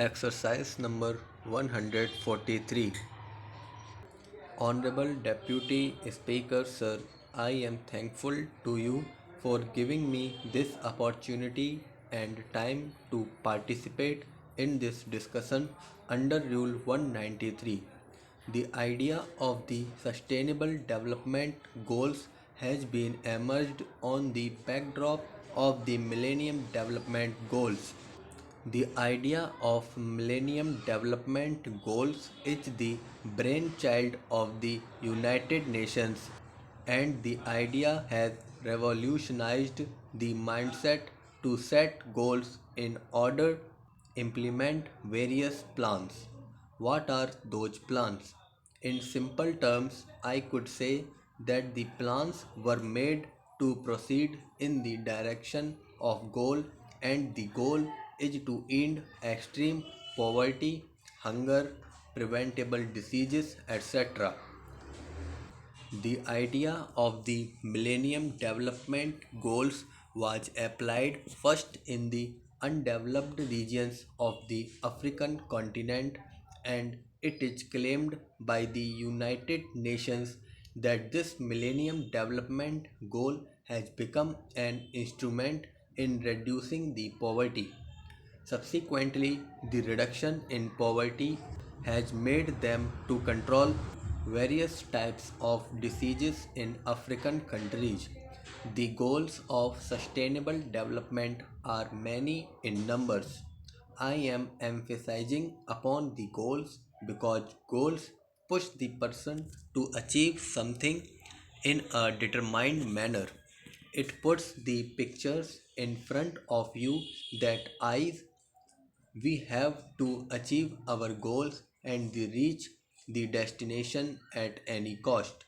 Exercise number 143. Honorable Deputy Speaker Sir, I am thankful to you for giving me this opportunity and time to participate in this discussion under Rule 193. The idea of the Sustainable Development Goals has been emerged on the backdrop of the Millennium Development Goals. The idea of Millennium Development Goals is the brainchild of the United Nations, and the idea has revolutionized the mindset to set goals in order to implement various plans. What are those plans? In simple terms, I could say that the plans were made to proceed in the direction of goal, and the goal is to end extreme poverty, hunger, preventable diseases, etc. The idea of the Millennium Development Goals was applied first in the undeveloped regions of the African continent, and it is claimed by the United Nations that this Millennium Development Goal has become an instrument in reducing the poverty. Subsequently, the reduction in poverty has made them to control various types of diseases in African countries. The goals of sustainable development are many in numbers. I am emphasizing upon the goals because goals push the person to achieve something in a determined manner. It puts the pictures in front of you that eyes we have to achieve our goals and reach the destination at any cost.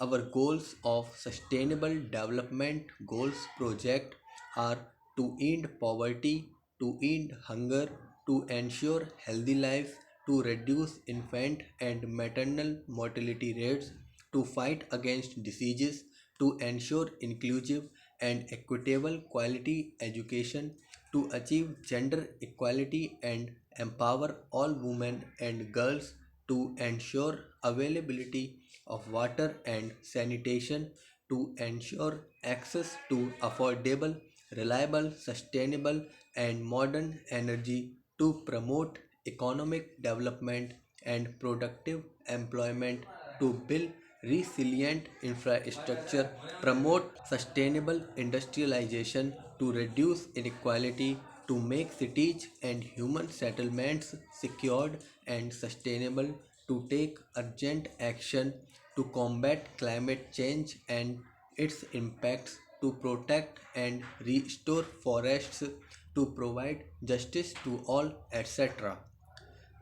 Our goals of Sustainable Development Goals project are to end poverty, to end hunger, to ensure healthy lives, to reduce infant and maternal mortality rates, to fight against diseases, to ensure inclusive and equitable quality education, to achieve gender equality and empower all women and girls, to ensure availability of water and sanitation, to ensure access to affordable, reliable, sustainable, and modern energy, to promote economic development and productive employment, to build resilient infrastructure, promote sustainable industrialization, to reduce inequality, to make cities and human settlements secured and sustainable, to take urgent action to combat climate change and its impacts, to protect and restore forests, to provide justice to all, etc.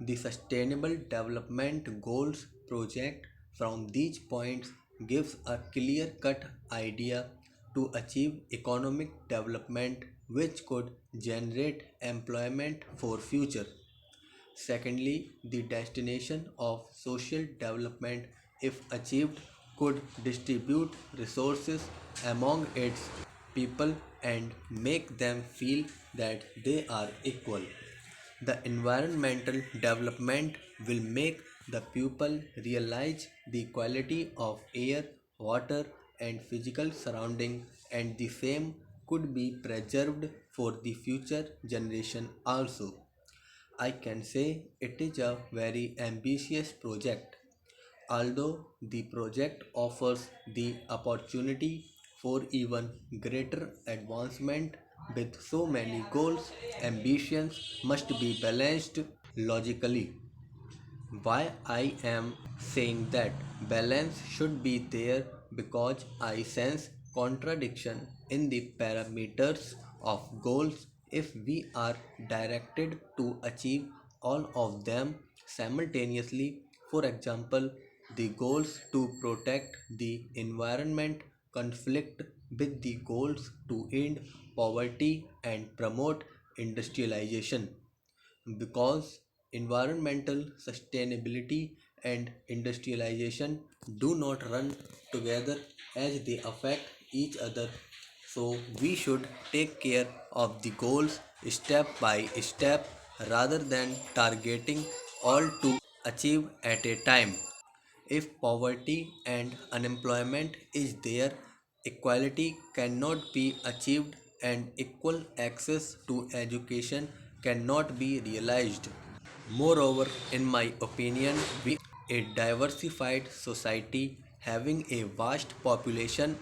The Sustainable Development Goals project from these points gives a clear cut idea to achieve economic development which could generate employment for future. Secondly, the destination of social development, if achieved, could distribute resources among its people and make them feel that they are equal. The environmental development will make the pupil realize the quality of air, water, and physical surrounding, and the same could be preserved for the future generation also. I can say it is a very ambitious project. Although the project offers the opportunity for even greater advancement with so many goals, ambitions must be balanced logically. Why I am saying that balance should be there because I sense contradiction in the parameters of goals if we are directed to achieve all of them simultaneously. For example, the goals to protect the environment conflict with the goals to end poverty and promote industrialization because environmental sustainability and industrialization do not run together as they affect each other. So, we should take care of the goals step by step rather than targeting all to achieve at a time. If poverty and unemployment is there, equality cannot be achieved and equal access to education cannot be realized. Moreover, in my opinion, a diversified society having a vast population,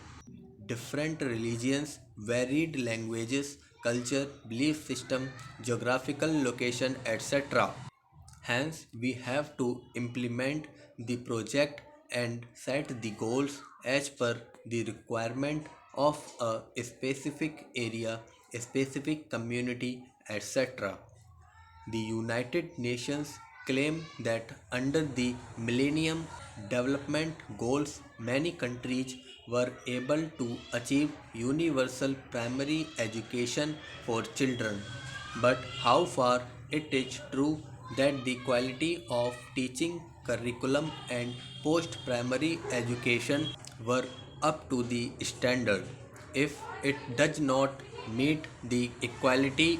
different religions, varied languages, culture, belief system, geographical location, etc. Hence, we have to implement the project and set the goals as per the requirement of a specific area, a specific community, etc. The United Nations claim that under the Millennium Development Goals, many countries were able to achieve universal primary education for children. But how far it is true that the quality of teaching curriculum and post primary education were up to the standard? If it does not meet the equality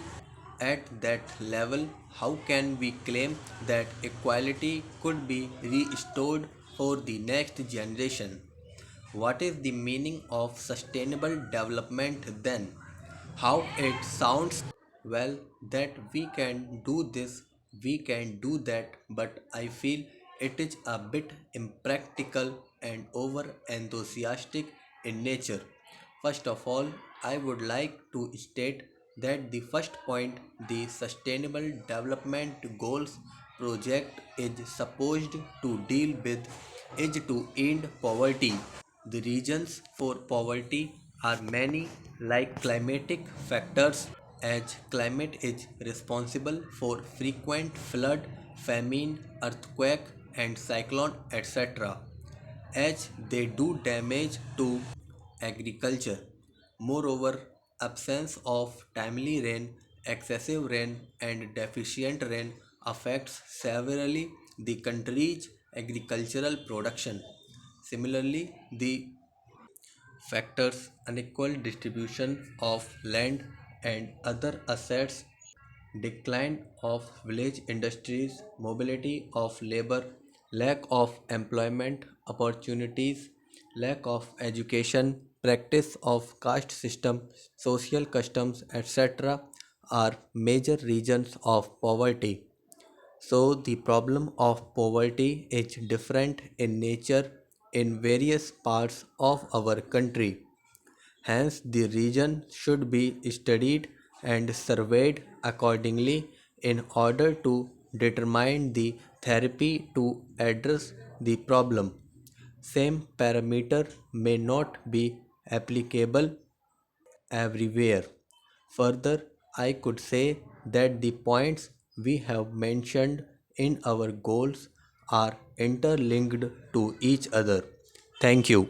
at that level, how can we claim that equality could be restored for the next generation? What is the meaning of sustainable development then? How it sounds well that we can do this, we can do that, but I feel it is a bit impractical and over enthusiastic in nature. First of all, I would like to state that the first point, the Sustainable Development Goals project is supposed to deal with is to end poverty. The reasons for poverty are many, like climatic factors, as climate is responsible for frequent flood, famine, earthquake, and cyclone, etc., as they do damage to agriculture. Moreover, absence of timely rain, excessive rain, and deficient rain affects severely the country's agricultural production. Similarly, the factors unequal distribution of land and other assets, decline of village industries, mobility of labor, lack of employment opportunities, lack of education, practice of caste system, social customs, etc. are major reasons of poverty. So, the problem of poverty is different in nature in various parts of our country. Hence, the region should be studied and surveyed accordingly in order to determine the therapy to address the problem. Same parameter may not be applicable everywhere. Further, I could say that the points we have mentioned in our goals are interlinked to each other. Thank you.